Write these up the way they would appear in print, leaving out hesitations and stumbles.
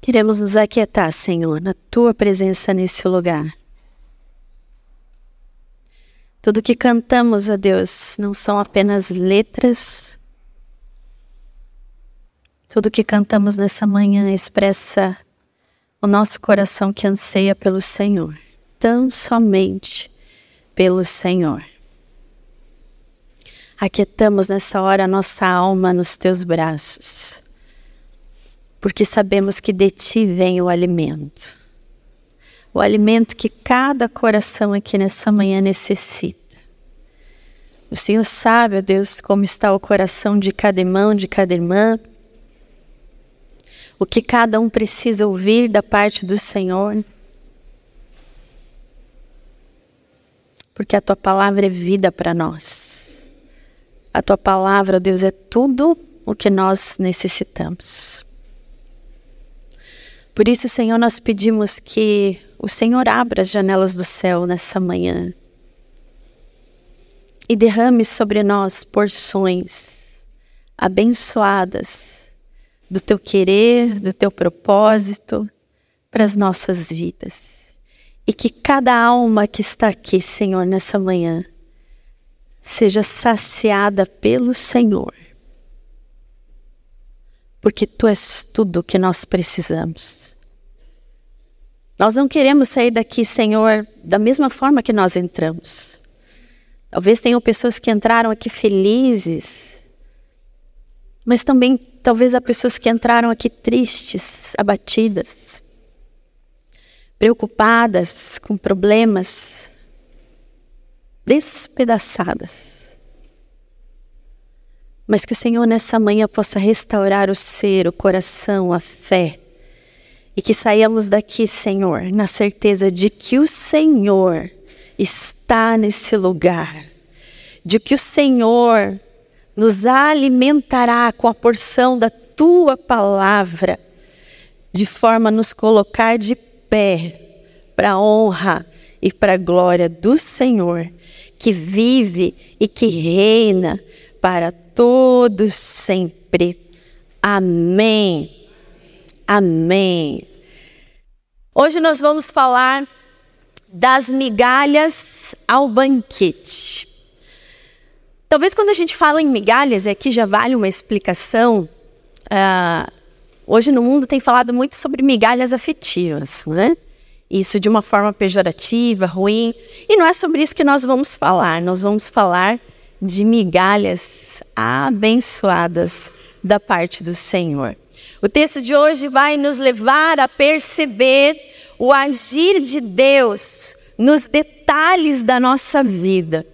Queremos nos aquietar, Senhor, na Tua presença nesse lugar. Tudo que cantamos, ó Deus, não são apenas letras. Tudo que cantamos nessa manhã expressa o nosso coração que anseia pelo Senhor. Tão somente pelo Senhor. Aquietamos nessa hora a nossa alma nos Teus braços. Porque sabemos que de Ti vem o alimento. O alimento que cada coração aqui nessa manhã necessita. O Senhor sabe, ó Deus, como está o coração de cada irmão, de cada irmã. O que cada um precisa ouvir da parte do Senhor. Porque a Tua palavra é vida para nós. A Tua palavra, ó Deus, é tudo o que nós necessitamos. Por isso, Senhor, nós pedimos que o Senhor abra as janelas do céu nessa manhã e derrame sobre nós porções abençoadas do Teu querer, do Teu propósito para as nossas vidas. E que cada alma que está aqui, Senhor, nessa manhã, seja saciada pelo Senhor. Porque Tu és tudo o que nós precisamos. Nós não queremos sair daqui, Senhor, da mesma forma que nós entramos. Talvez tenham pessoas que entraram aqui felizes, mas também talvez há pessoas que entraram aqui tristes, abatidas, preocupadas, com problemas, despedaçadas. Mas que o Senhor nessa manhã possa restaurar o ser, o coração, a fé. E que saiamos daqui, Senhor, na certeza de que o Senhor está nesse lugar. De que o Senhor nos alimentará com a porção da Tua palavra. De forma a nos colocar de pé para a honra e para a glória do Senhor. Que vive e que reina para todos sempre. Amém. Amém. Hoje nós vamos falar das migalhas ao banquete. Talvez quando a gente fala em migalhas, aqui já vale uma explicação. Hoje no mundo tem falado muito sobre migalhas afetivas, né? Isso de uma forma pejorativa, ruim. E não é sobre isso que nós vamos falar. Nós vamos falar de migalhas abençoadas da parte do Senhor. O texto de hoje vai nos levar a perceber o agir de Deus nos detalhes da nossa vida.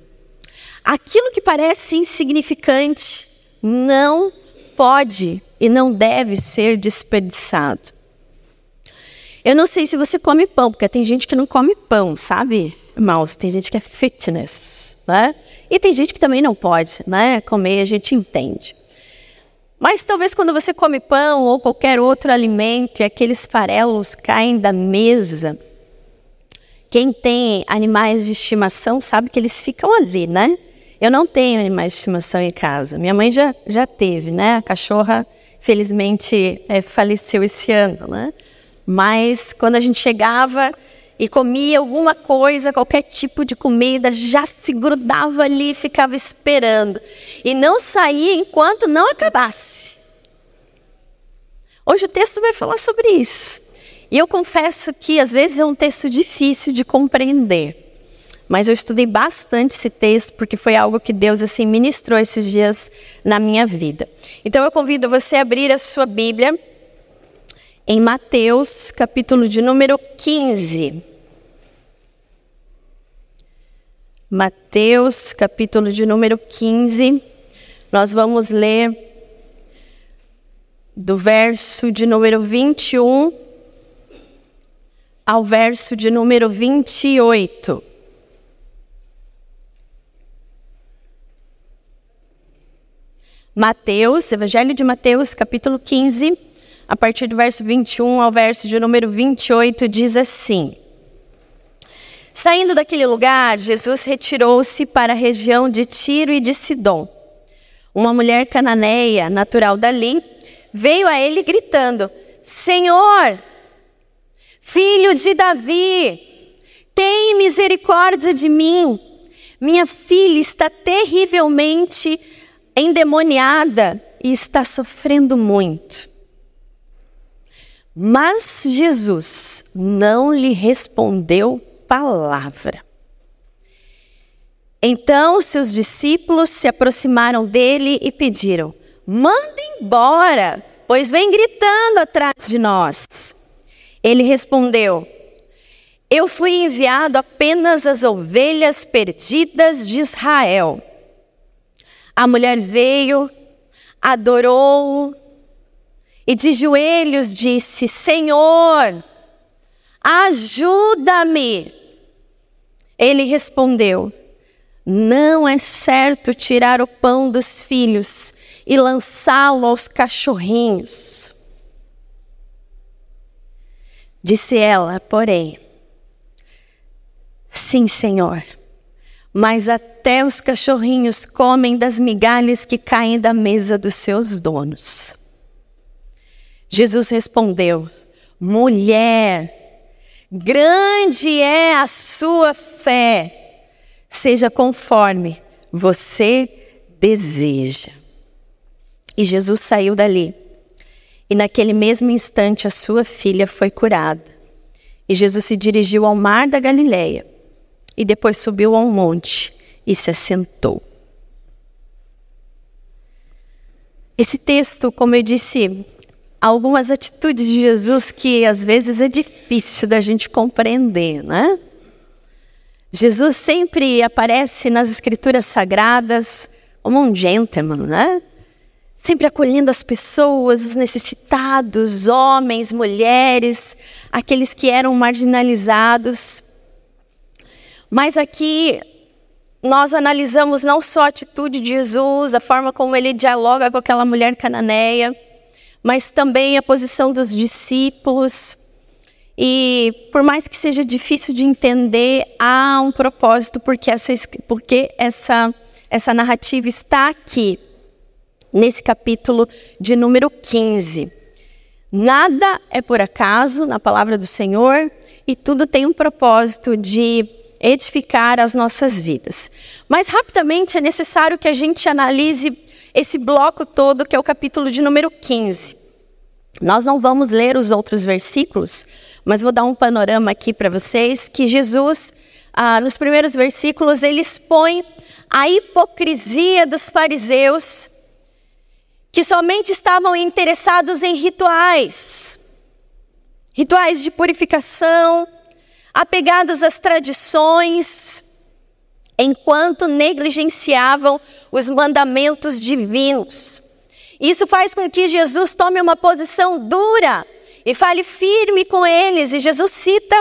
Aquilo que parece insignificante não pode e não deve ser desperdiçado. Eu não sei se você come pão, porque tem gente que não come pão, sabe, irmãos? Tem gente que é fitness, né? E tem gente que também não pode, né, comer, a gente entende. Mas talvez quando você come pão ou qualquer outro alimento e aqueles farelos caem da mesa, quem tem animais de estimação sabe que eles ficam ali, né? Eu não tenho animais de estimação em casa. Minha mãe já teve, né? A cachorra, felizmente, faleceu esse ano, né? Mas quando a gente chegava e comia alguma coisa, qualquer tipo de comida, já se grudava ali e ficava esperando. E não saía enquanto não acabasse. Hoje o texto vai falar sobre isso. E eu confesso que às vezes é um texto difícil de compreender. Mas eu estudei bastante esse texto porque foi algo que Deus assim ministrou esses dias na minha vida. Então eu convido você a abrir a sua Bíblia em Mateus, capítulo de número 15. Mateus, capítulo de número 15, nós vamos ler do verso de número 21 ao verso de número 28. Mateus, Evangelho de Mateus, capítulo 15, a partir do verso 21 ao verso de número 28, diz assim: Saindo daquele lugar, Jesus retirou-se para a região de Tiro e de Sidom. Uma mulher cananeia, natural dali, veio a ele gritando: Senhor, filho de Davi, tem misericórdia de mim. Minha filha está terrivelmente endemoniada e está sofrendo muito. Mas Jesus não lhe respondeu palavra. Então seus discípulos se aproximaram dele e pediram: manda embora, pois vem gritando atrás de nós. Ele respondeu: eu fui enviado apenas às ovelhas perdidas de Israel. A mulher veio, adorou-o e de joelhos disse: Senhor, ajuda-me. Ele respondeu: não é certo tirar o pão dos filhos e lançá-lo aos cachorrinhos. Disse ela, porém: sim, Senhor, mas até os cachorrinhos comem das migalhas que caem da mesa dos seus donos. Jesus respondeu: mulher, grande é a sua fé, seja conforme você deseja. E Jesus saiu dali. E naquele mesmo instante a sua filha foi curada. E Jesus se dirigiu ao mar da Galileia. E depois subiu a um monte e se assentou. Esse texto, como eu disse, algumas atitudes de Jesus que às vezes é difícil da gente compreender, né? Jesus sempre aparece nas escrituras sagradas como um gentleman, né? Sempre acolhendo as pessoas, os necessitados, homens, mulheres, aqueles que eram marginalizados. Mas aqui nós analisamos não só a atitude de Jesus, a forma como ele dialoga com aquela mulher cananeia, mas também a posição dos discípulos. E por mais que seja difícil de entender, há um propósito porque essa narrativa está aqui, nesse capítulo de número 15. Nada é por acaso na palavra do Senhor e tudo tem um propósito de edificar as nossas vidas. Mas rapidamente é necessário que a gente analise esse bloco todo que é o capítulo de número 15. Nós não vamos ler os outros versículos, mas vou dar um panorama aqui para vocês, que Jesus, nos primeiros versículos, ele expõe a hipocrisia dos fariseus, que somente estavam interessados em rituais de purificação, apegados às tradições, enquanto negligenciavam os mandamentos divinos. Isso faz com que Jesus tome uma posição dura e fale firme com eles. E Jesus cita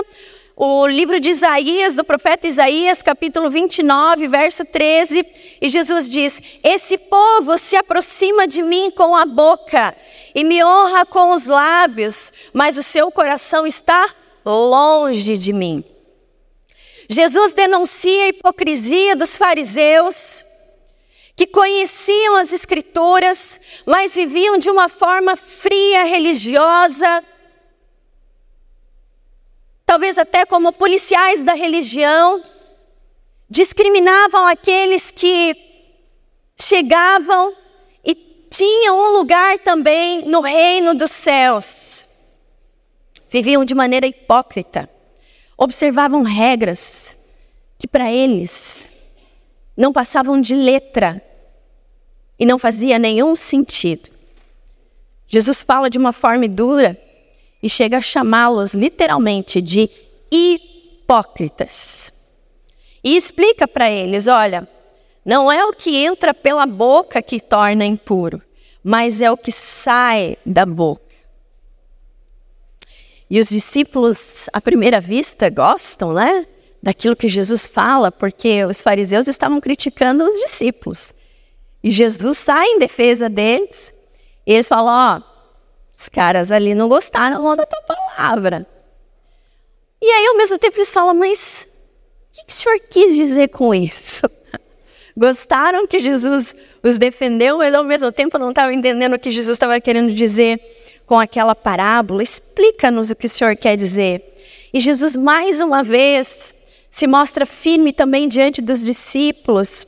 o livro de Isaías, do profeta Isaías, capítulo 29, verso 13. E Jesus diz: esse povo se aproxima de mim com a boca e me honra com os lábios, mas o seu coração está longe de mim. Jesus denuncia a hipocrisia dos fariseus, que conheciam as escrituras, mas viviam de uma forma fria, religiosa, talvez até como policiais da religião, discriminavam aqueles que chegavam e tinham um lugar também no reino dos céus. Viviam de maneira hipócrita, observavam regras que para eles não passavam de letra e não fazia nenhum sentido. Jesus fala de uma forma dura e chega a chamá-los literalmente de hipócritas. E explica para eles: olha, não é o que entra pela boca que torna impuro, mas é o que sai da boca. E os discípulos, à primeira vista, gostam, né, daquilo que Jesus fala, porque os fariseus estavam criticando os discípulos. E Jesus sai em defesa deles. E eles falam: os caras ali não gostaram da tua palavra. E aí, ao mesmo tempo, eles falam: mas o que o senhor quis dizer com isso? Gostaram que Jesus os defendeu, mas ao mesmo tempo não estavam entendendo o que Jesus estava querendo dizer com aquela parábola, explica-nos o que o Senhor quer dizer. E Jesus, mais uma vez, se mostra firme também diante dos discípulos.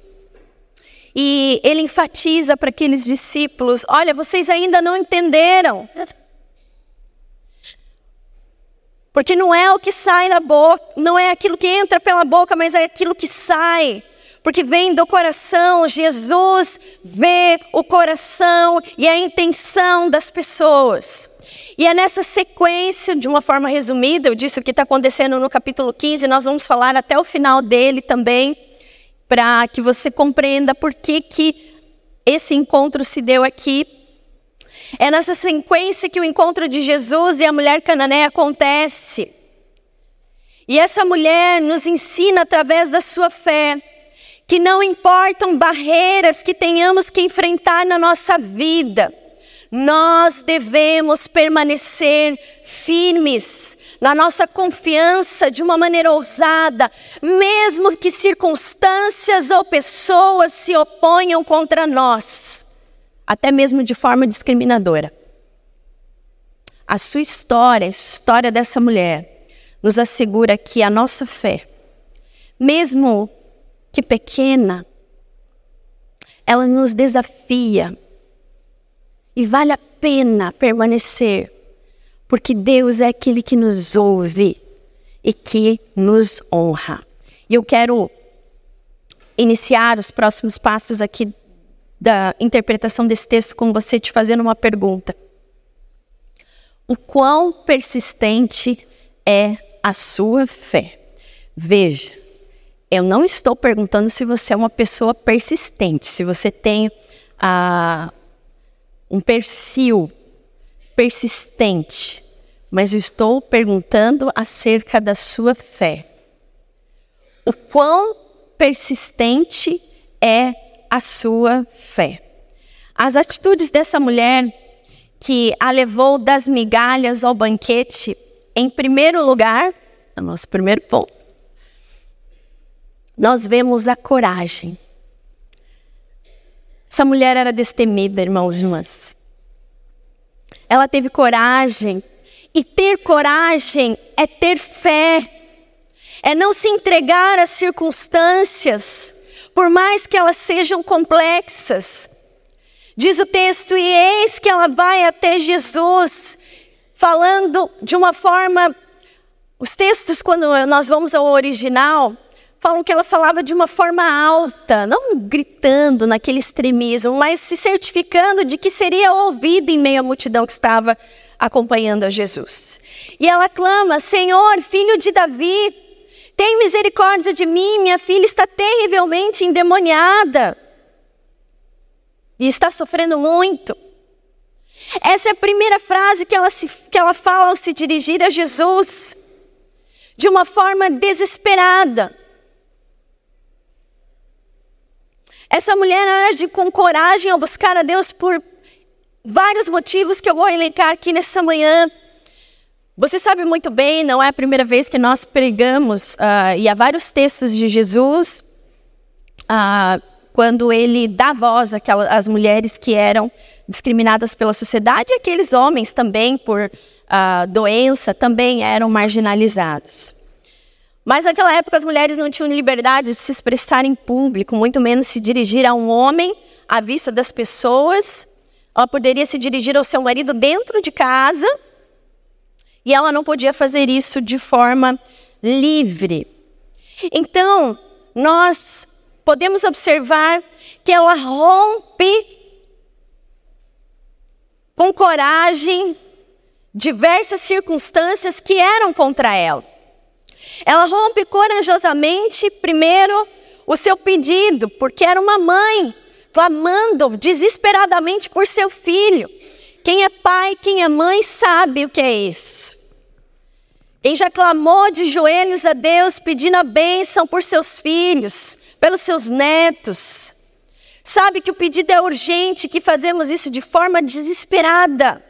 E ele enfatiza para aqueles discípulos: olha, vocês ainda não entenderam. Porque não é o que sai da boca, não é aquilo que entra pela boca, mas é aquilo que sai. Porque vem do coração. Jesus vê o coração e a intenção das pessoas. E é nessa sequência, de uma forma resumida, eu disse o que está acontecendo no capítulo 15, nós vamos falar até o final dele também, para que você compreenda por que esse encontro se deu aqui. É nessa sequência que o encontro de Jesus e a mulher cananeia acontece. E essa mulher nos ensina através da sua fé, que não importam barreiras que tenhamos que enfrentar na nossa vida, nós devemos permanecer firmes na nossa confiança de uma maneira ousada, mesmo que circunstâncias ou pessoas se oponham contra nós, até mesmo de forma discriminadora. A sua história, a história dessa mulher, nos assegura que a nossa fé, mesmo que pequena, ela nos desafia. E vale a pena permanecer, porque Deus é aquele que nos ouve e que nos honra. E eu quero iniciar os próximos passos aqui da interpretação desse texto com você te fazendo uma pergunta. O quão persistente é a sua fé? Veja, eu não estou perguntando se você é uma pessoa persistente, se você tem um perfil persistente, mas eu estou perguntando acerca da sua fé. O quão persistente é a sua fé? As atitudes dessa mulher que a levou das migalhas ao banquete, em primeiro lugar, no nosso primeiro ponto, nós vemos a coragem. Essa mulher era destemida, irmãos e irmãs. Ela teve coragem. E ter coragem é ter fé. É não se entregar às circunstâncias, por mais que elas sejam complexas. Diz o texto: e eis que ela vai até Jesus, falando de uma forma... Os textos, quando nós vamos ao original, falam que ela falava de uma forma alta, não gritando naquele extremismo, mas se certificando de que seria ouvida em meio à multidão que estava acompanhando a Jesus. E ela clama: Senhor, filho de Davi, tem misericórdia de mim, minha filha está terrivelmente endemoniada e está sofrendo muito. Essa é a primeira frase que ela fala ao se dirigir a Jesus, de uma forma desesperada. Essa mulher age com coragem ao buscar a Deus por vários motivos que eu vou elencar aqui nessa manhã. Você sabe muito bem, não é a primeira vez que nós pregamos, e há vários textos de Jesus, quando ele dá voz às mulheres que eram discriminadas pela sociedade, e aqueles homens também, por doença, também eram marginalizados. Mas naquela época as mulheres não tinham liberdade de se expressar em público, muito menos se dirigir a um homem à vista das pessoas. Ela poderia se dirigir ao seu marido dentro de casa e ela não podia fazer isso de forma livre. Então, nós podemos observar que ela rompe com coragem diversas circunstâncias que eram contra ela. Ela rompe corajosamente, primeiro, o seu pedido, porque era uma mãe clamando desesperadamente por seu filho. Quem é pai, quem é mãe, sabe o que é isso. Quem já clamou de joelhos a Deus, pedindo a bênção por seus filhos, pelos seus netos, sabe que o pedido é urgente, que fazemos isso de forma desesperada.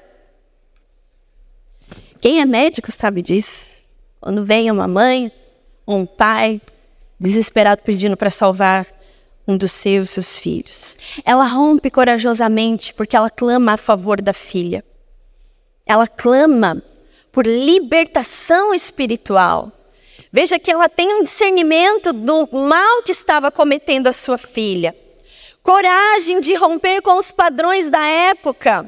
Quem é médico sabe disso. Quando vem uma mãe, um pai, desesperado pedindo para salvar um dos seus filhos. Ela rompe corajosamente porque ela clama a favor da filha. ela clama por libertação espiritual. Veja que ela tem um discernimento do mal que estava cometendo a sua filha. Coragem de romper com os padrões da época.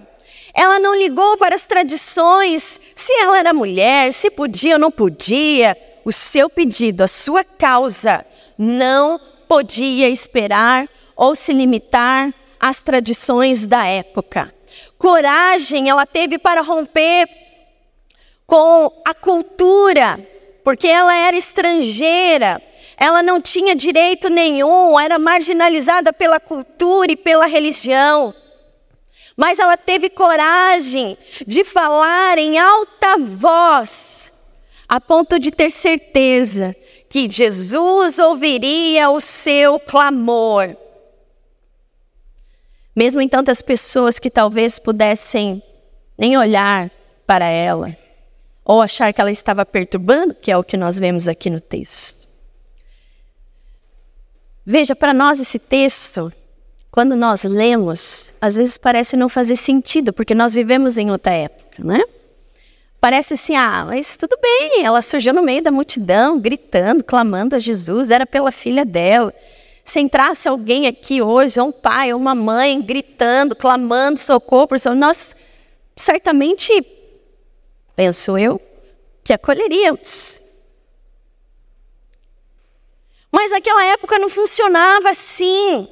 Ela não ligou para as tradições, se ela era mulher, se podia ou não podia. O seu pedido, a sua causa, não podia esperar ou se limitar às tradições da época. Coragem ela teve para romper com a cultura, porque ela era estrangeira, ela não tinha direito nenhum, era marginalizada pela cultura e pela religião. Mas ela teve coragem de falar em alta voz, a ponto de ter certeza que Jesus ouviria o seu clamor. Mesmo em tantas pessoas que talvez pudessem nem olhar para ela, ou achar que ela estava perturbando, que é o que nós vemos aqui no texto. Veja, para nós esse texto, quando nós lemos, às vezes parece não fazer sentido, porque nós vivemos em outra época, né? Parece assim, mas tudo bem, ela surgiu no meio da multidão, gritando, clamando a Jesus, era pela filha dela. Se entrasse alguém aqui hoje, um pai ou uma mãe, gritando, clamando, socorro por seu... Nós certamente, penso eu, que acolheríamos. Mas naquela época não funcionava assim.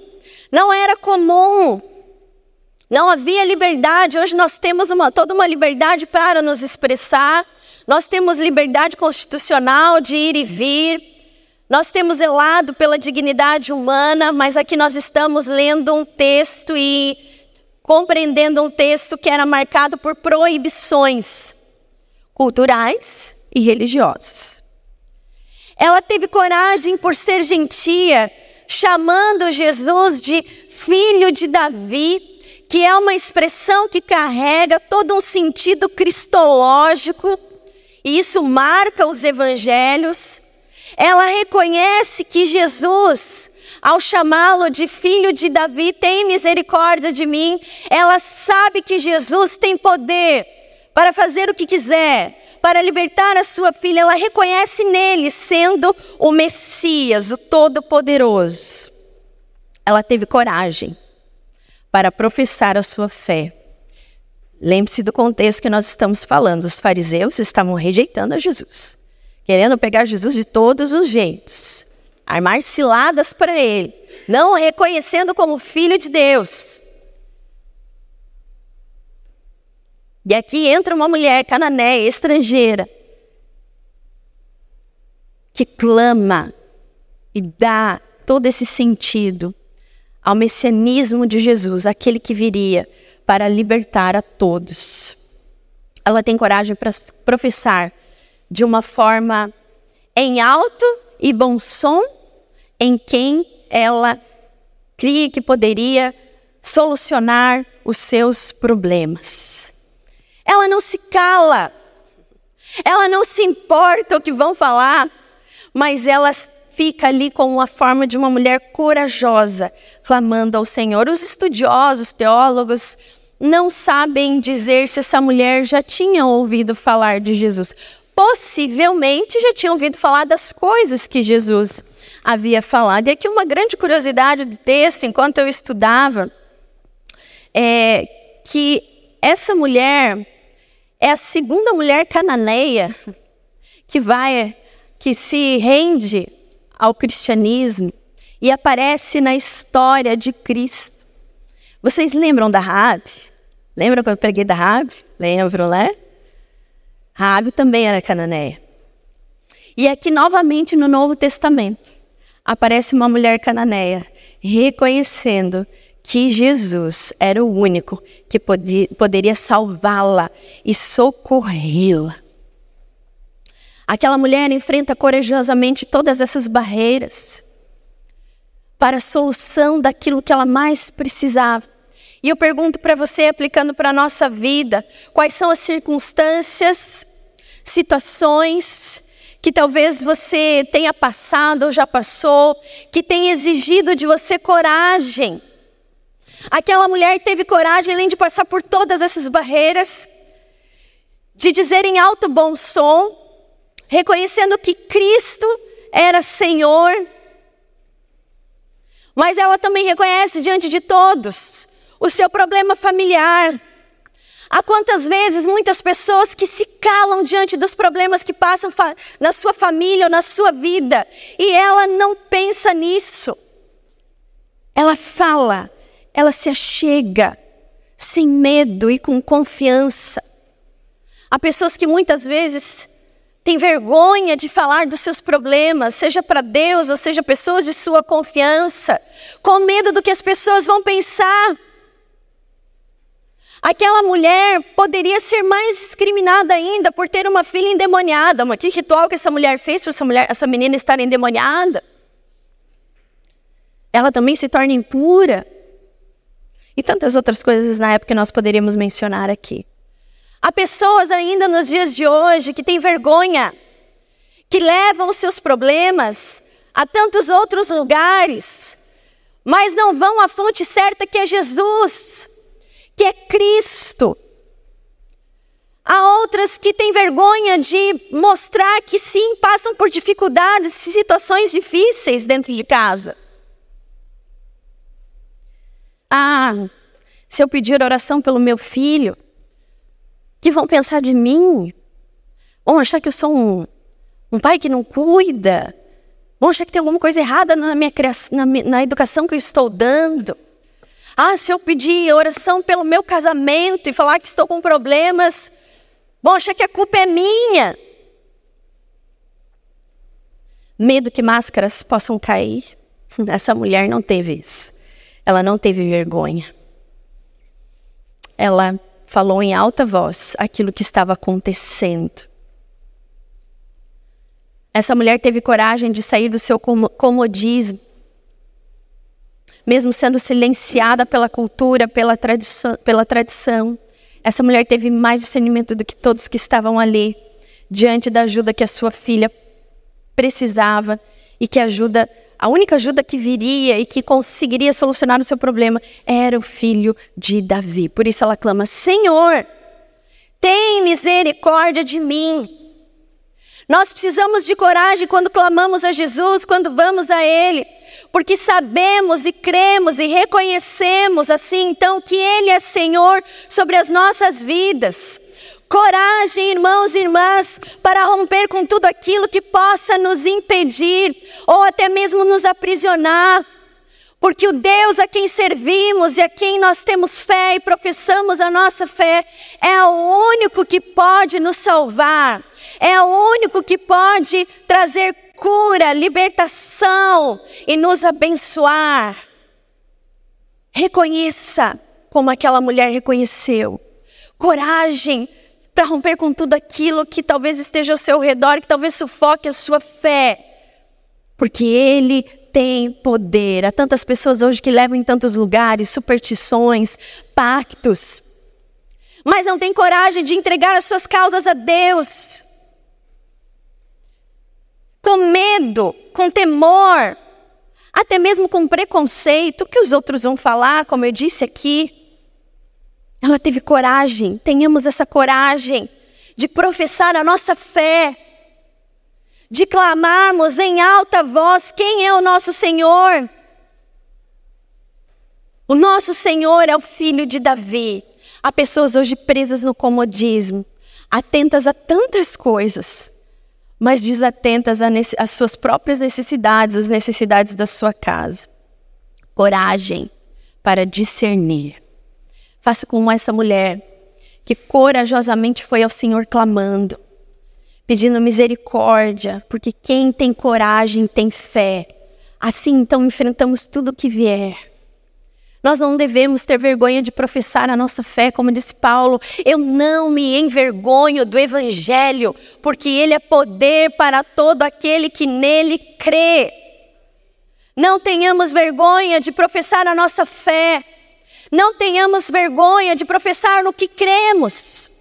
Não era comum. Não havia liberdade. Hoje nós temos toda uma liberdade para nos expressar. Nós temos liberdade constitucional de ir e vir. Nós temos zelado pela dignidade humana, mas aqui nós estamos lendo um texto e compreendendo um texto que era marcado por proibições culturais e religiosas. Ela teve coragem por ser gentia, chamando Jesus de filho de Davi, que é uma expressão que carrega todo um sentido cristológico, e isso marca os evangelhos. Ela reconhece que Jesus, ao chamá-lo de filho de Davi, tem misericórdia de mim. Ela sabe que Jesus tem poder para fazer o que quiser, para libertar a sua filha. Ela reconhece nele sendo o Messias, o Todo-Poderoso. Ela teve coragem para professar a sua fé. Lembre-se do contexto que nós estamos falando. Os fariseus estavam rejeitando a Jesus, querendo pegar Jesus de todos os jeitos, armar ciladas para ele, não o reconhecendo como filho de Deus. E aqui entra uma mulher cananeia, estrangeira, que clama e dá todo esse sentido ao messianismo de Jesus, aquele que viria para libertar a todos. Ela tem coragem para professar de uma forma em alto e bom som em quem ela cria que poderia solucionar os seus problemas. Ela não se cala, ela não se importa o que vão falar, mas ela fica ali com a forma de uma mulher corajosa, clamando ao Senhor. Os estudiosos, teólogos, não sabem dizer se essa mulher já tinha ouvido falar de Jesus. Possivelmente já tinha ouvido falar das coisas que Jesus havia falado. E aqui uma grande curiosidade do texto, enquanto eu estudava, é que essa mulher é a segunda mulher cananeia que se rende ao cristianismo e aparece na história de Cristo. Vocês lembram da Raabe? Lembram quando eu preguei da Raabe? Lembram, né? Raabe também era cananeia. E aqui novamente no Novo Testamento aparece uma mulher cananeia reconhecendo que Jesus era o único que poderia salvá-la e socorrê-la. Aquela mulher enfrenta corajosamente todas essas barreiras para a solução daquilo que ela mais precisava. E eu pergunto para você, aplicando para a nossa vida, quais são as circunstâncias, situações que talvez você tenha passado ou já passou, que tem exigido de você coragem. Aquela mulher teve coragem, além de passar por todas essas barreiras, de dizer em alto bom som, reconhecendo que Cristo era Senhor, mas ela também reconhece diante de todos o seu problema familiar. Há quantas vezes muitas pessoas que se calam diante dos problemas que passam na sua família ou na sua vida, e ela não pensa nisso. Ela fala, ela se achega, sem medo e com confiança. Há pessoas que muitas vezes têm vergonha de falar dos seus problemas, seja para Deus ou seja pessoas de sua confiança, com medo do que as pessoas vão pensar. Aquela mulher poderia ser mais discriminada ainda por ter uma filha endemoniada. Mas que ritual que essa mulher fez para essa menina estar endemoniada? Ela também se torna impura. E tantas outras coisas na época que nós poderíamos mencionar aqui. Há pessoas ainda nos dias de hoje que têm vergonha, que levam os seus problemas a tantos outros lugares, mas não vão à fonte certa que é Jesus, que é Cristo. Há outras que têm vergonha de mostrar que sim, passam por dificuldades e situações difíceis dentro de casa. Se eu pedir oração pelo meu filho, o que vão pensar de mim? Vão achar que eu sou um pai que não cuida? Vão achar que tem alguma coisa errada na minha criação, na educação que eu estou dando? Se eu pedir oração pelo meu casamento e falar que estou com problemas, vão achar que a culpa é minha. Medo que máscaras possam cair. Essa mulher não teve isso. Ela não teve vergonha. Ela falou em alta voz aquilo que estava acontecendo. Essa mulher teve coragem de sair do seu comodismo, mesmo sendo silenciada pela cultura, pela tradição. Essa mulher teve mais discernimento do que todos que estavam ali, diante da ajuda que a sua filha precisava e que a única ajuda que viria e que conseguiria solucionar o seu problema era o filho de Davi. Por isso ela clama: Senhor, tem misericórdia de mim. Nós precisamos de coragem quando clamamos a Jesus, quando vamos a Ele, porque sabemos e cremos e reconhecemos assim então que Ele é Senhor sobre as nossas vidas. Coragem, irmãos e irmãs, para romper com tudo aquilo que possa nos impedir ou até mesmo nos aprisionar. Porque o Deus a quem servimos e a quem nós temos fé e professamos a nossa fé é o único que pode nos salvar. É o único que pode trazer cura, libertação e nos abençoar. Reconheça como aquela mulher reconheceu. Coragem para romper com tudo aquilo que talvez esteja ao seu redor, que talvez sufoque a sua fé. Porque Ele tem poder. Há tantas pessoas hoje que levam em tantos lugares superstições, pactos, mas não tem coragem de entregar as suas causas a Deus. Com medo, com temor, até mesmo com preconceito, o que os outros vão falar, como eu disse aqui. Ela teve coragem, tenhamos essa coragem de professar a nossa fé, de clamarmos em alta voz quem é o nosso Senhor. O nosso Senhor é o Filho de Davi. Há pessoas hoje presas no comodismo, atentas a tantas coisas, mas desatentas às suas próprias necessidades, às necessidades da sua casa. Coragem para discernir. Faça como essa mulher, que corajosamente foi ao Senhor clamando, pedindo misericórdia, porque quem tem coragem tem fé. Assim então enfrentamos tudo o que vier. Nós não devemos ter vergonha de professar a nossa fé, como disse Paulo: eu não me envergonho do Evangelho, porque ele é poder para todo aquele que nele crê. Não tenhamos vergonha de professar a nossa fé. Não tenhamos vergonha de professar no que cremos.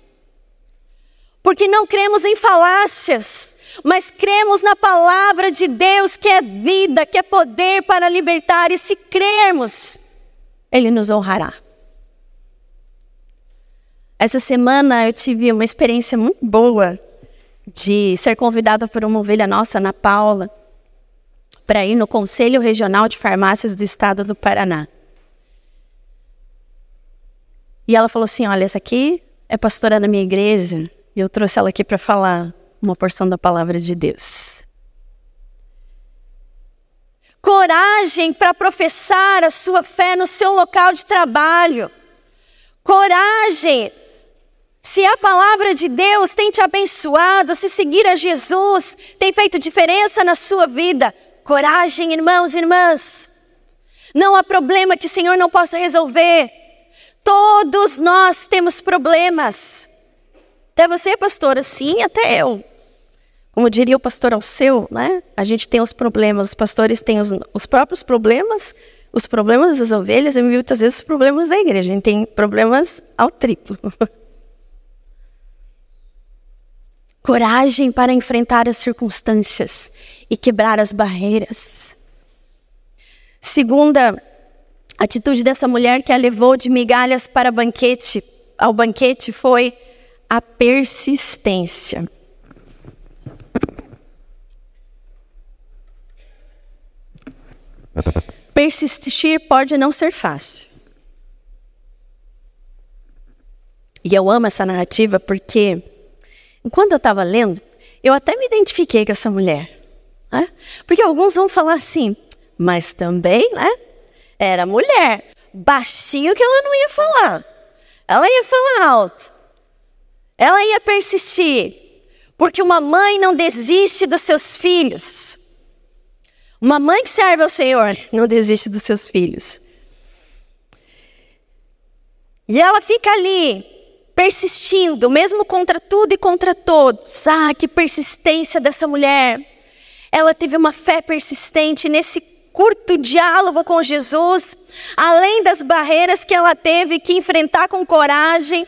Porque não cremos em falácias, mas cremos na palavra de Deus, que é vida, que é poder para libertar. E se crermos, Ele nos honrará. Essa semana eu tive uma experiência muito boa de ser convidada por uma ovelha nossa, Ana Paula, para ir no Conselho Regional de Farmácias do Estado do Paraná. E ela falou assim, olha, essa aqui é pastora da minha igreja, e eu trouxe ela aqui para falar uma porção da palavra de Deus. Coragem para professar a sua fé no seu local de trabalho. Coragem. Se a palavra de Deus tem te abençoado, se seguir a Jesus tem feito diferença na sua vida, coragem, irmãos e irmãs. Não há problema que o Senhor não possa resolver. Todos nós temos problemas. Até você, pastora, sim, até eu. Como diria o pastor Alceu, né? A gente tem os problemas, os pastores têm os próprios problemas, os problemas das ovelhas e muitas vezes os problemas da igreja. A gente tem problemas ao triplo. Coragem para enfrentar as circunstâncias e quebrar as barreiras. Segunda atitude dessa mulher que a levou de migalhas para ao banquete foi a persistência. Persistir pode não ser fácil. E eu amo essa narrativa porque, enquanto eu estava lendo, eu até me identifiquei com essa mulher. Né? Porque alguns vão falar assim, mas também, né? Era mulher, baixinho que ela não ia falar. Ela ia falar alto. Ela ia persistir. Porque uma mãe não desiste dos seus filhos. Uma mãe que serve ao Senhor não desiste dos seus filhos. E ela fica ali, persistindo, mesmo contra tudo e contra todos. Ah, que persistência dessa mulher. Ela teve uma fé persistente nesse curto diálogo com Jesus. Além das barreiras que ela teve que enfrentar com coragem,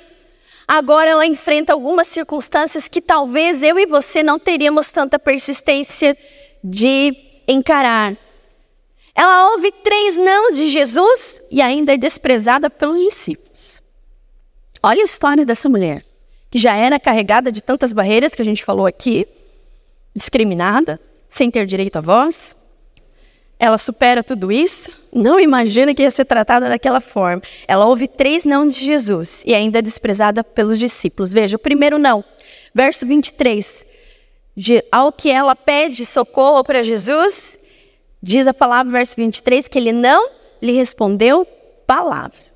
agora ela enfrenta algumas circunstâncias que talvez eu e você não teríamos tanta persistência de encarar. Ela ouve 3 nãos de Jesus e ainda é desprezada pelos discípulos. Olha a história dessa mulher, que já era carregada de tantas barreiras que a gente falou aqui, discriminada, sem ter direito à voz. Ela supera tudo isso, não imagina que ia ser tratada daquela forma. Ela ouve 3 nãos de Jesus e ainda é desprezada pelos discípulos. Veja, o primeiro não, verso 23. Ao que ela pede socorro para Jesus, diz a palavra, verso 23, que ele não lhe respondeu palavra.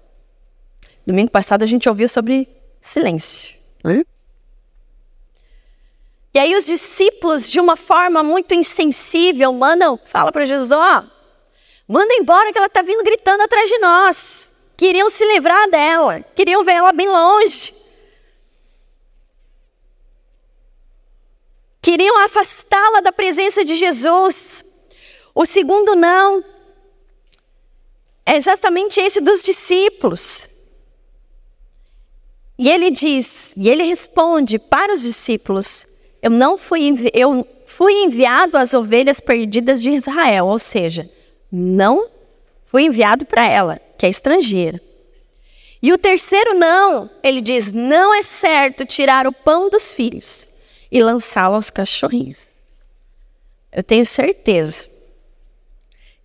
Domingo passado a gente ouviu sobre silêncio. E aí os discípulos, de uma forma muito insensível, fala para Jesus, manda embora que ela está vindo gritando atrás de nós. Queriam se livrar dela, queriam ver ela bem longe. Queriam afastá-la da presença de Jesus. O segundo não é exatamente esse dos discípulos. E ele responde para os discípulos, eu fui enviado às ovelhas perdidas de Israel, ou seja, não fui enviado para ela, que é estrangeira. E o terceiro não, ele diz, não é certo tirar o pão dos filhos e lançá-lo aos cachorrinhos. Eu tenho certeza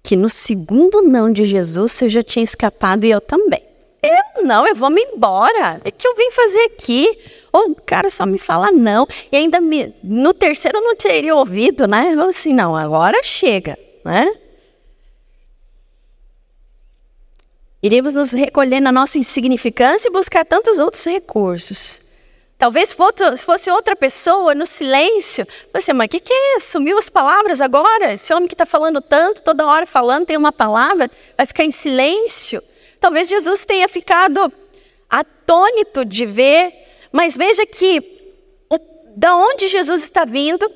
que no segundo não de Jesus você já tinha escapado e eu também. Eu vou-me embora. O que eu vim fazer aqui? O cara só me fala não. E ainda no terceiro eu não teria ouvido, né? Eu falo assim, não, agora chega, né? Iremos nos recolher na nossa insignificância e buscar tantos outros recursos. Talvez fosse outra pessoa no silêncio. Você, mas o que é? Sumiu as palavras agora? Esse homem que está falando tanto, toda hora falando, tem uma palavra, vai ficar em silêncio. Talvez Jesus tenha ficado atônito de ver, mas veja que da onde Jesus está vindo,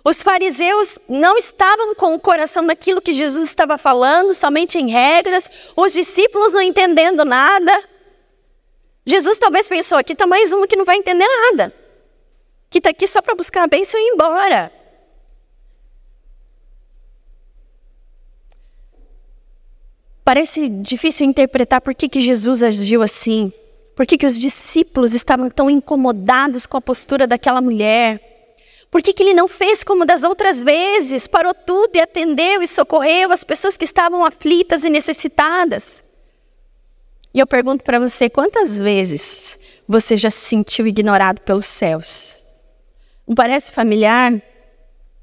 os fariseus não estavam com o coração naquilo que Jesus estava falando, somente em regras, os discípulos não entendendo nada. Jesus talvez pensou, aqui está mais um que não vai entender nada, que está aqui só para buscar a bênção e ir embora. Parece difícil interpretar por que Jesus agiu assim, Por que os discípulos estavam tão incomodados com a postura daquela mulher? Por que ele não fez como das outras vezes? Parou tudo e atendeu e socorreu as pessoas que estavam aflitas e necessitadas. E eu pergunto para você, quantas vezes você já se sentiu ignorado pelos céus? Não parece familiar?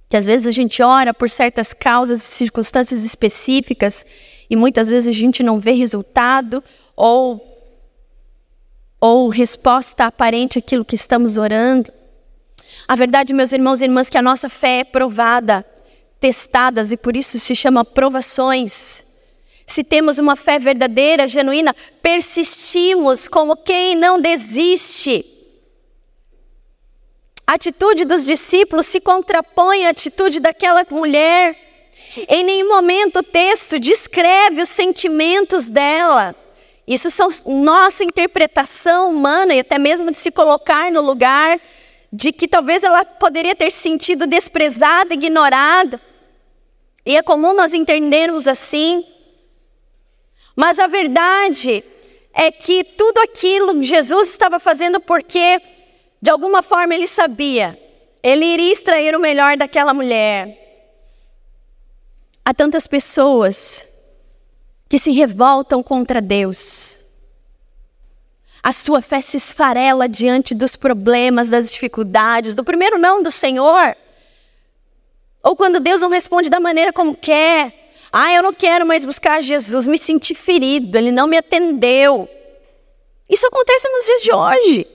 Que às vezes a gente ora por certas causas e circunstâncias específicas e muitas vezes a gente não vê resultado ou resposta aparente àquilo que estamos orando. A verdade, meus irmãos e irmãs, que a nossa fé é provada, testadas, e por isso se chama provações. Se temos uma fé verdadeira, genuína, persistimos como quem não desiste. A atitude dos discípulos se contrapõe à atitude daquela mulher. Em nenhum momento o texto descreve os sentimentos dela. Isso são nossa interpretação humana e até mesmo de se colocar no lugar de que talvez ela poderia ter se sentido desprezada, ignorada. E é comum nós entendermos assim. Mas a verdade é que tudo aquilo Jesus estava fazendo porque, de alguma forma, ele sabia. Ele iria extrair o melhor daquela mulher. Há tantas pessoas que se revoltam contra Deus. A sua fé se esfarela diante dos problemas, das dificuldades, do primeiro não do Senhor. Ou quando Deus não responde da maneira como quer. Eu não quero mais buscar Jesus, me senti ferido, Ele não me atendeu. Isso acontece nos dias de hoje.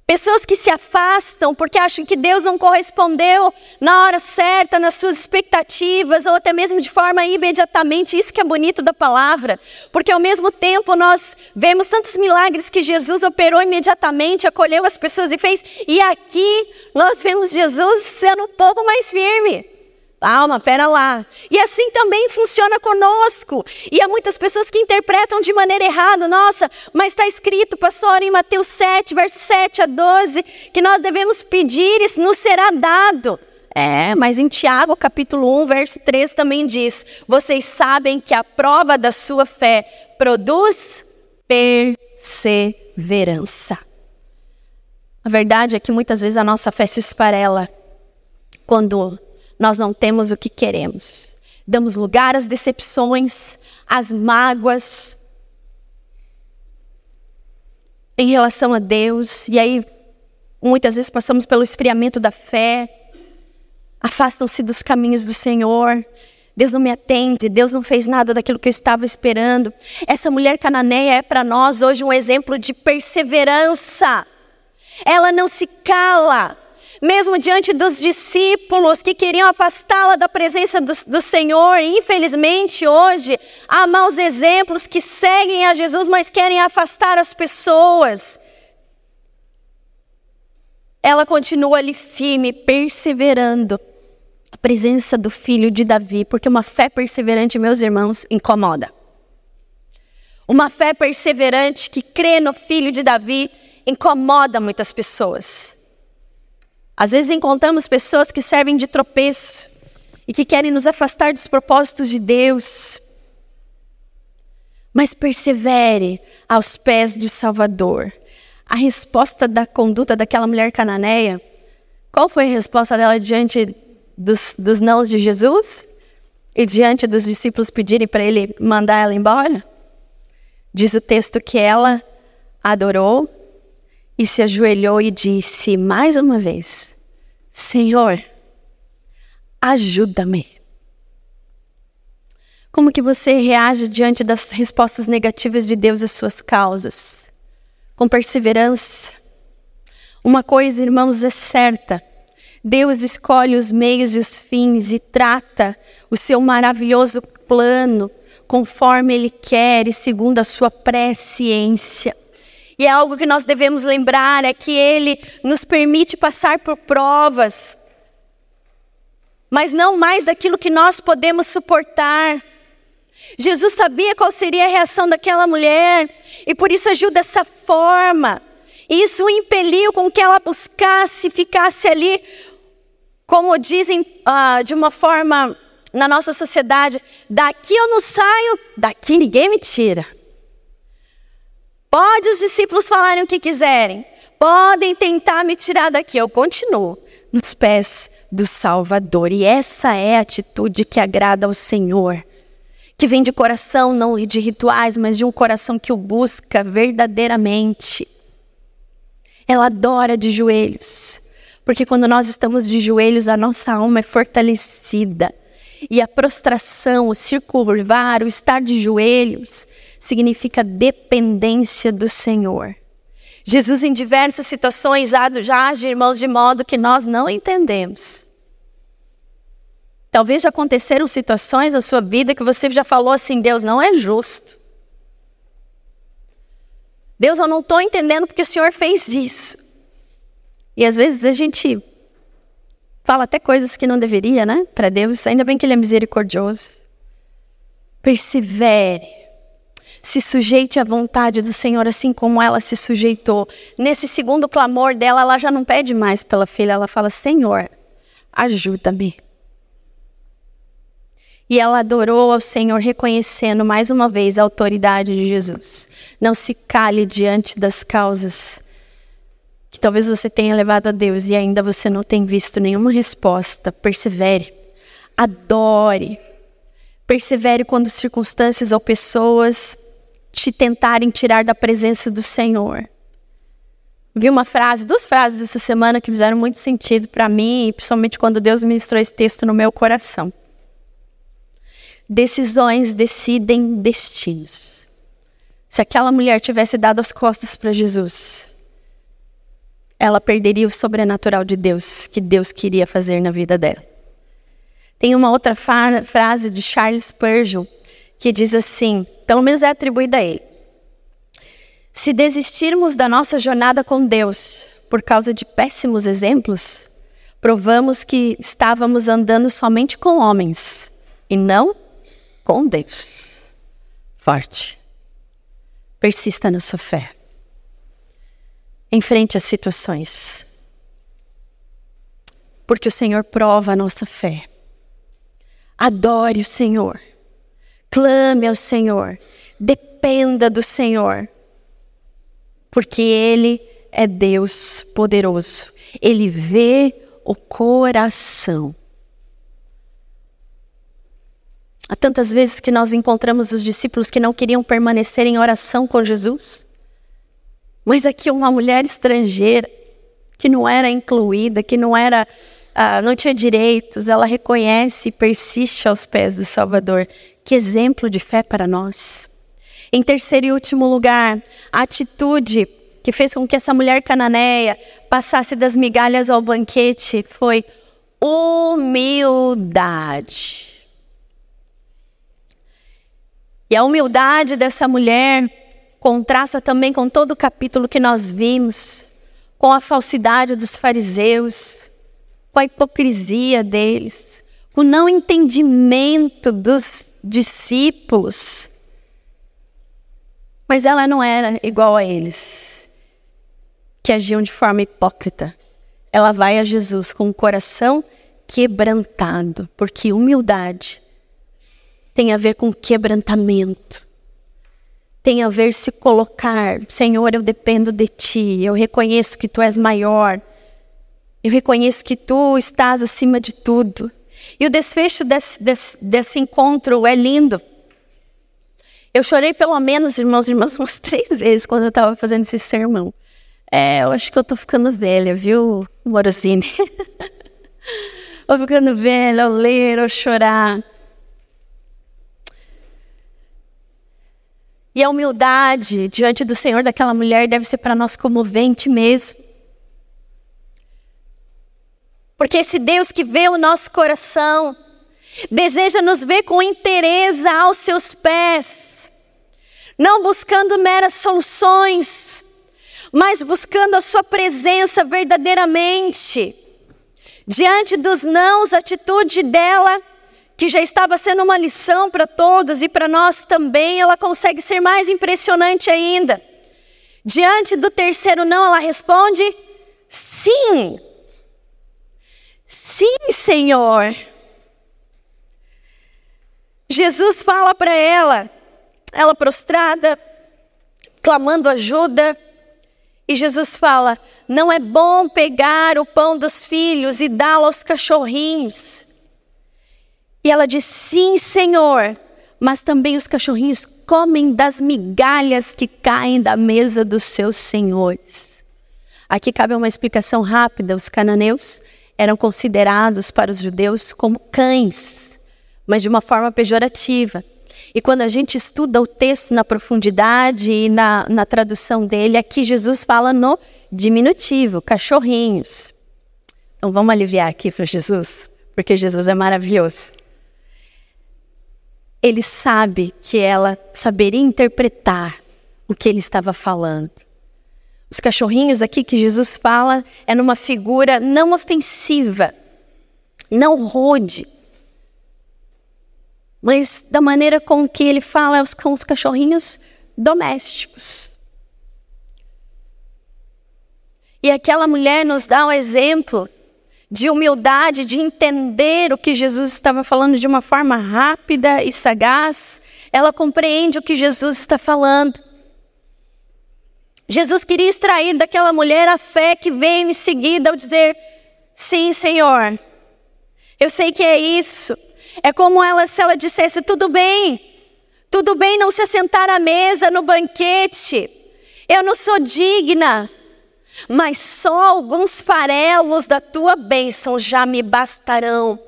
Pessoas que se afastam porque acham que Deus não correspondeu na hora certa, nas suas expectativas, ou até mesmo de forma imediatamente. Isso que é bonito da palavra. Porque ao mesmo tempo nós vemos tantos milagres que Jesus operou imediatamente, acolheu as pessoas e fez. E aqui nós vemos Jesus sendo um pouco mais firme. Calma, pera lá. E assim também funciona conosco. E há muitas pessoas que interpretam de maneira errada. Nossa, mas está escrito, pastor, em Mateus 7, verso 7 a 12, que nós devemos pedir e nos será dado. Mas em Tiago, capítulo 1, verso 13 também diz: vocês sabem que a prova da sua fé produz perseverança. A verdade é que muitas vezes a nossa fé se esfarela quando nós não temos o que queremos. Damos lugar às decepções, às mágoas em relação a Deus. E aí, muitas vezes passamos pelo esfriamento da fé. Afastam-se dos caminhos do Senhor. Deus não me atende, Deus não fez nada daquilo que eu estava esperando. Essa mulher cananeia é para nós hoje um exemplo de perseverança. Ela não se cala. Mesmo diante dos discípulos que queriam afastá-la da presença do Senhor. E infelizmente hoje há maus exemplos que seguem a Jesus, mas querem afastar as pessoas. Ela continua ali firme, perseverando a presença do filho de Davi. Porque uma fé perseverante, meus irmãos, incomoda. Uma fé perseverante que crê no filho de Davi incomoda muitas pessoas. Às vezes encontramos pessoas que servem de tropeço e que querem nos afastar dos propósitos de Deus. Mas persevere aos pés do Salvador. A resposta da conduta daquela mulher cananeia, qual foi a resposta dela diante dos nãos de Jesus? E diante dos discípulos pedirem para ele mandar ela embora? Diz o texto que ela adorou e se ajoelhou e disse mais uma vez: Senhor, ajuda-me. Como que você reage diante das respostas negativas de Deus às suas causas? Com perseverança. Uma coisa, irmãos, é certa. Deus escolhe os meios e os fins e trata o seu maravilhoso plano conforme Ele quer e segundo a sua presciência. E é algo que nós devemos lembrar, é que Ele nos permite passar por provas, mas não mais daquilo que nós podemos suportar. Jesus sabia qual seria a reação daquela mulher, e por isso agiu dessa forma. E isso o impeliu com que ela buscasse, ficasse ali, como dizem de uma forma na nossa sociedade: daqui eu não saio, daqui ninguém me tira. Pode os discípulos falarem o que quiserem. Podem tentar me tirar daqui. Eu continuo nos pés do Salvador. E essa é a atitude que agrada ao Senhor. Que vem de coração, não de rituais, mas de um coração que o busca verdadeiramente. Ela adora de joelhos. Porque quando nós estamos de joelhos, a nossa alma é fortalecida. E a prostração, o se curvar, o estar de joelhos, significa dependência do Senhor. Jesus, em diversas situações, já age, irmãos, de modo que nós não entendemos. Talvez já aconteceram situações na sua vida que você já falou assim, Deus não é justo. Deus, eu não estou entendendo porque o Senhor fez isso. E às vezes a gente fala até coisas que não deveria, né? Para Deus, ainda bem que Ele é misericordioso. Persevere. Se sujeite à vontade do Senhor, assim como ela se sujeitou. Nesse segundo clamor dela, ela já não pede mais pela filha. Ela fala, Senhor, ajuda-me. E ela adorou ao Senhor, reconhecendo mais uma vez a autoridade de Jesus. Não se cale diante das causas que talvez você tenha levado a Deus e ainda você não tem visto nenhuma resposta. Persevere, adore. Persevere quando circunstâncias ou pessoas te tentarem tirar da presença do Senhor. Vi duas frases essa semana que fizeram muito sentido para mim, principalmente quando Deus ministrou esse texto no meu coração. Decisões decidem destinos. Se aquela mulher tivesse dado as costas para Jesus, ela perderia o sobrenatural de Deus, que Deus queria fazer na vida dela. Tem uma outra frase de Charles Spurgeon, que diz assim, pelo menos é atribuída a ele. Se desistirmos da nossa jornada com Deus por causa de péssimos exemplos, provamos que estávamos andando somente com homens e não com Deus. Forte. Persista na sua fé. Enfrente as situações. Porque o Senhor prova a nossa fé. Adore o Senhor. Clame ao Senhor. Dependa do Senhor. Porque Ele é Deus poderoso. Ele vê o coração. Há tantas vezes que nós encontramos os discípulos que não queriam permanecer em oração com Jesus. Mas aqui uma mulher estrangeira, que não era incluída, que não tinha direitos, ela reconhece e persiste aos pés do Salvador. Que exemplo de fé para nós. Em terceiro e último lugar, a atitude que fez com que essa mulher cananeia passasse das migalhas ao banquete foi humildade. E a humildade dessa mulher contrasta também com todo o capítulo que nós vimos, com a falsidade dos fariseus, com a hipocrisia deles, com o não entendimento dos discípulos. Mas ela não era igual a eles, que agiam de forma hipócrita. Ela vai a Jesus com o coração quebrantado, porque humildade tem a ver com quebrantamento. Tem a ver se colocar, Senhor, eu dependo de Ti, eu reconheço que Tu és maior, eu reconheço que Tu estás acima de tudo. E o desfecho desse encontro é lindo. Eu chorei pelo menos, irmãos e irmãs, umas 3 vezes quando eu estava fazendo esse sermão. Eu acho que eu estou ficando velha, viu, Morosini? Estou ficando velha ao ler, ao chorar. E a humildade diante do Senhor daquela mulher deve ser para nós comovente mesmo. Porque esse Deus que vê o nosso coração, deseja nos ver com interesse aos seus pés. Não buscando meras soluções, mas buscando a sua presença verdadeiramente. Diante dos nãos, a atitude dela, que já estava sendo uma lição para todos e para nós também, ela consegue ser mais impressionante ainda. Diante do terceiro não, ela responde, sim. Sim, Senhor. Jesus fala para ela prostrada, clamando ajuda. E Jesus fala: não é bom pegar o pão dos filhos e dá-lo aos cachorrinhos. E ela diz: sim, Senhor, mas também os cachorrinhos comem das migalhas que caem da mesa dos seus senhores. Aqui cabe uma explicação rápida. Os cananeus eram considerados para os judeus como cães, mas de uma forma pejorativa. E quando a gente estuda o texto na profundidade e na tradução dele, aqui Jesus fala no diminutivo, cachorrinhos. Então vamos aliviar aqui para Jesus, porque Jesus é maravilhoso. Ele sabe que ela saberia interpretar o que ele estava falando. Os cachorrinhos aqui que Jesus fala é numa figura não ofensiva, não rude, mas da maneira com que ele fala com os cachorrinhos domésticos. E aquela mulher nos dá um exemplo de humildade, de entender o que Jesus estava falando de uma forma rápida e sagaz. Ela compreende o que Jesus está falando. Jesus queria extrair daquela mulher a fé que veio em seguida ao dizer: sim, Senhor, eu sei que é isso. É como se ela dissesse: tudo bem não se assentar à mesa no banquete, eu não sou digna, mas só alguns farelos da tua bênção já me bastarão,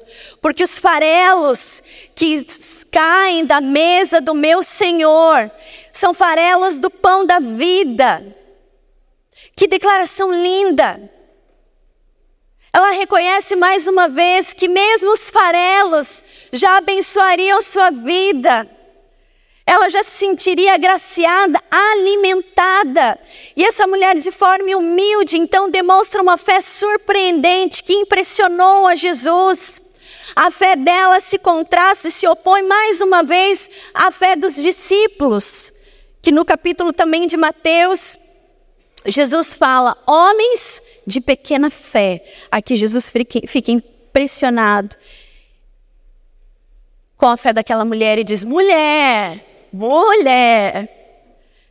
porque os farelos que caem da mesa do meu Senhor são farelos do pão da vida. Que declaração linda! Ela reconhece mais uma vez que mesmo os farelos já abençoariam sua vida. Ela já se sentiria agraciada, alimentada. E essa mulher, de forma humilde, então demonstra uma fé surpreendente que impressionou a Jesus. A fé dela se contrasta e se opõe mais uma vez à fé dos discípulos, que no capítulo também de Mateus, Jesus fala: homens de pequena fé. Aqui Jesus fica impressionado com a fé daquela mulher e diz: mulher,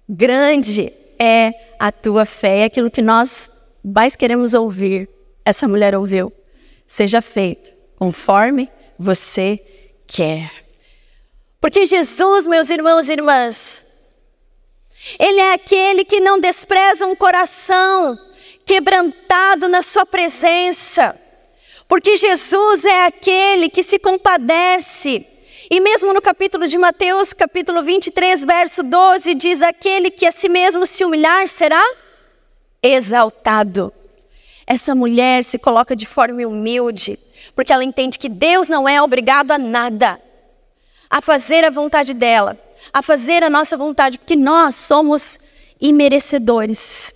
grande é a tua fé. É aquilo que nós mais queremos ouvir. Essa mulher ouviu: seja feito conforme você quer. Porque Jesus, meus irmãos e irmãs, Ele é aquele que não despreza um coração quebrantado na sua presença. Porque Jesus é aquele que se compadece. E mesmo no capítulo de Mateus, capítulo 23, verso 12, diz: aquele que a si mesmo se humilhar será exaltado. Essa mulher se coloca de forma humilde, porque ela entende que Deus não é obrigado a nada, a fazer a vontade dela, a fazer a nossa vontade, porque nós somos imerecedores.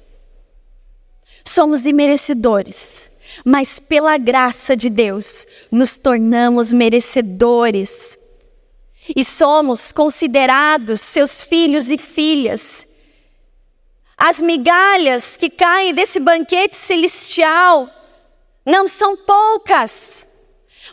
Somos imerecedores, mas pela graça de Deus nos tornamos merecedores. E somos considerados seus filhos e filhas. As migalhas que caem desse banquete celestial não são poucas,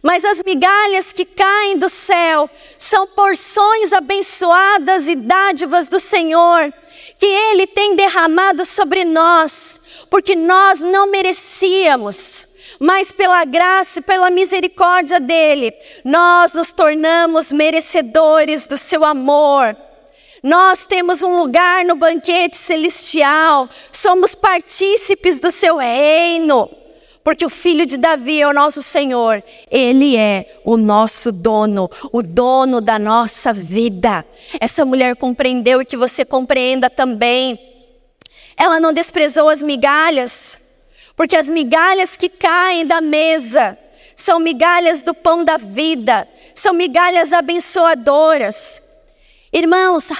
mas as migalhas que caem do céu são porções abençoadas e dádivas do Senhor, que Ele tem derramado sobre nós, porque nós não merecíamos, mas pela graça e pela misericórdia dEle, nós nos tornamos merecedores do seu amor. Nós temos um lugar no banquete celestial, somos partícipes do seu reino, porque o Filho de Davi é o nosso Senhor. Ele é o nosso dono, o dono da nossa vida. Essa mulher compreendeu, e que você compreenda também. Ela não desprezou as migalhas, porque as migalhas que caem da mesa são migalhas do pão da vida, são migalhas abençoadoras. Irmãos,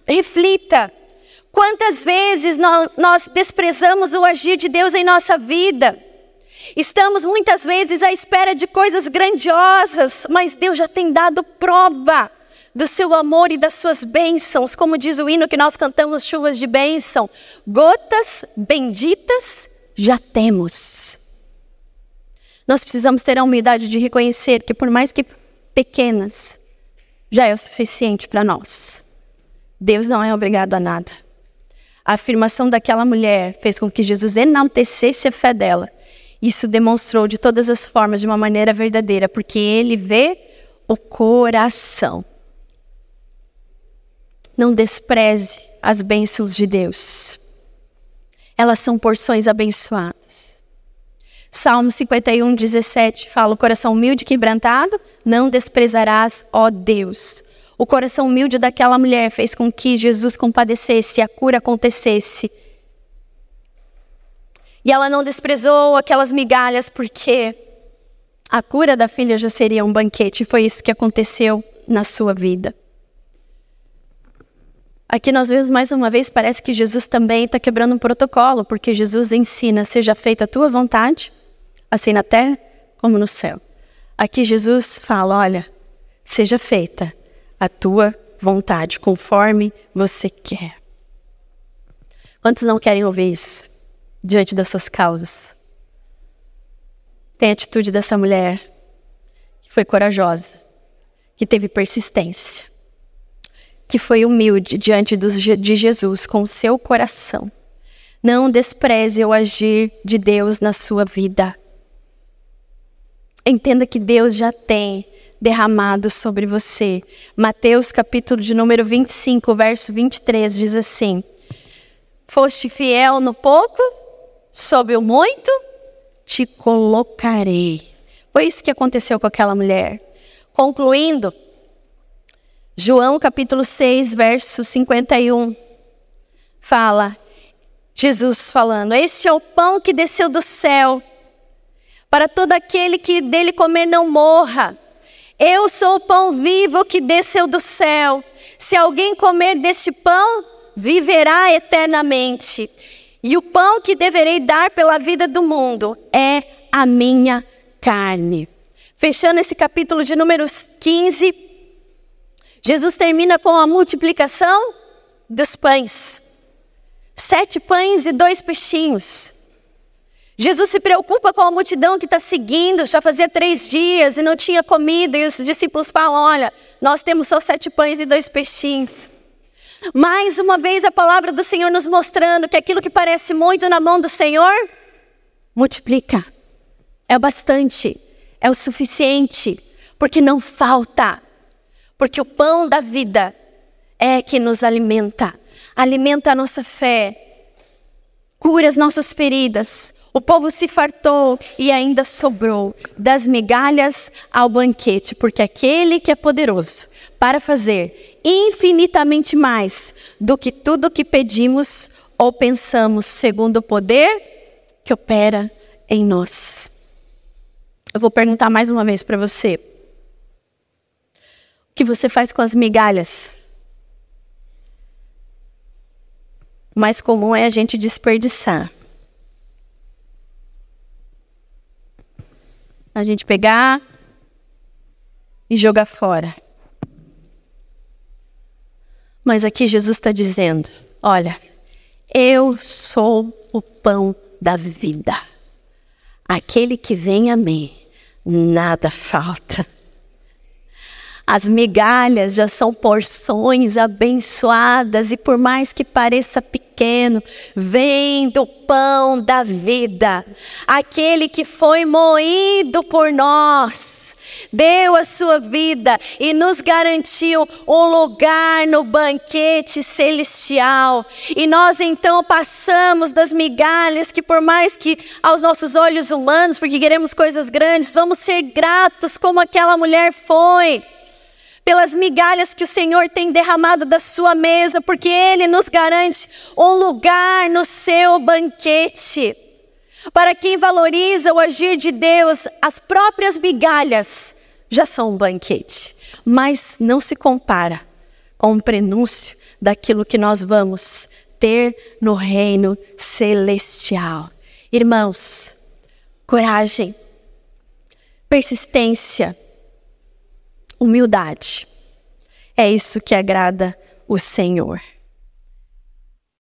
reflita, quantas vezes nós desprezamos o agir de Deus em nossa vida? Estamos muitas vezes à espera de coisas grandiosas, mas Deus já tem dado prova do seu amor e das suas bênçãos, como diz o hino que nós cantamos, chuvas de bênção. Gotas benditas já temos. Nós precisamos ter a humildade de reconhecer que, por mais que pequenas, já é o suficiente para nós. Deus não é obrigado a nada. A afirmação daquela mulher fez com que Jesus enaltecesse a fé dela. Isso demonstrou de todas as formas, de uma maneira verdadeira, porque ele vê o coração. Não despreze as bênçãos de Deus. Elas são porções abençoadas. Salmo 51, 17 fala: o coração humilde e quebrantado não desprezarás, ó Deus. O coração humilde daquela mulher fez com que Jesus compadecesse e a cura acontecesse. E ela não desprezou aquelas migalhas porque a cura da filha já seria um banquete. E foi isso que aconteceu na sua vida. Aqui nós vemos mais uma vez, parece que Jesus também está quebrando um protocolo, porque Jesus ensina: seja feita a tua vontade, assim na terra como no céu. Aqui Jesus fala: olha, seja feita a tua vontade, conforme você quer. Quantos não querem ouvir isso diante das suas causas? Tem a atitude dessa mulher, que foi corajosa, que teve persistência, que foi humilde diante de Jesus com o seu coração. Não despreze o agir de Deus na sua vida. Entenda que Deus já tem derramado sobre você. Mateus capítulo de número 25, verso 23 diz assim: foste fiel no pouco, sobre o muito te colocarei. Foi isso que aconteceu com aquela mulher. Concluindo, João capítulo 6, verso 51, fala, Jesus falando: este é o pão que desceu do céu, para todo aquele que dele comer não morra. Eu sou o pão vivo que desceu do céu. Se alguém comer deste pão, viverá eternamente. E o pão que deverei dar pela vida do mundo é a minha carne. Fechando esse capítulo de número 15, Jesus termina com a multiplicação dos pães. 7 pães e 2 peixinhos. Jesus se preocupa com a multidão que está seguindo, já fazia 3 dias e não tinha comida. E os discípulos falam: olha, nós temos só 7 pães e 2 peixinhos. Mais uma vez a palavra do Senhor nos mostrando que aquilo que parece muito na mão do Senhor, multiplica. É o bastante, é o suficiente, porque não falta. Porque o pão da vida é que nos alimenta. Alimenta a nossa fé, cura as nossas feridas. O povo se fartou e ainda sobrou das migalhas ao banquete, porque aquele que é poderoso para fazer infinitamente mais do que tudo que pedimos ou pensamos, segundo o poder que opera em nós. Eu vou perguntar mais uma vez para você: o que você faz com as migalhas? O mais comum é a gente desperdiçar. A gente pegar e jogar fora. Mas aqui Jesus está dizendo: olha, eu sou o pão da vida. Aquele que vem a mim, nada falta. As migalhas já são porções abençoadas e por mais que pareça pequeno, vem do pão da vida. Aquele que foi moído por nós, deu a sua vida e nos garantiu um lugar no banquete celestial. E nós então passamos das migalhas que, por mais que aos nossos olhos humanos, porque queremos coisas grandes, vamos ser gratos como aquela mulher foi. Pelas migalhas que o Senhor tem derramado da sua mesa, porque Ele nos garante um lugar no seu banquete. Para quem valoriza o agir de Deus, as próprias migalhas já são um banquete. Mas não se compara com o prenúncio daquilo que nós vamos ter no reino celestial. Irmãos, coragem, persistência, humildade. É isso que agrada o Senhor.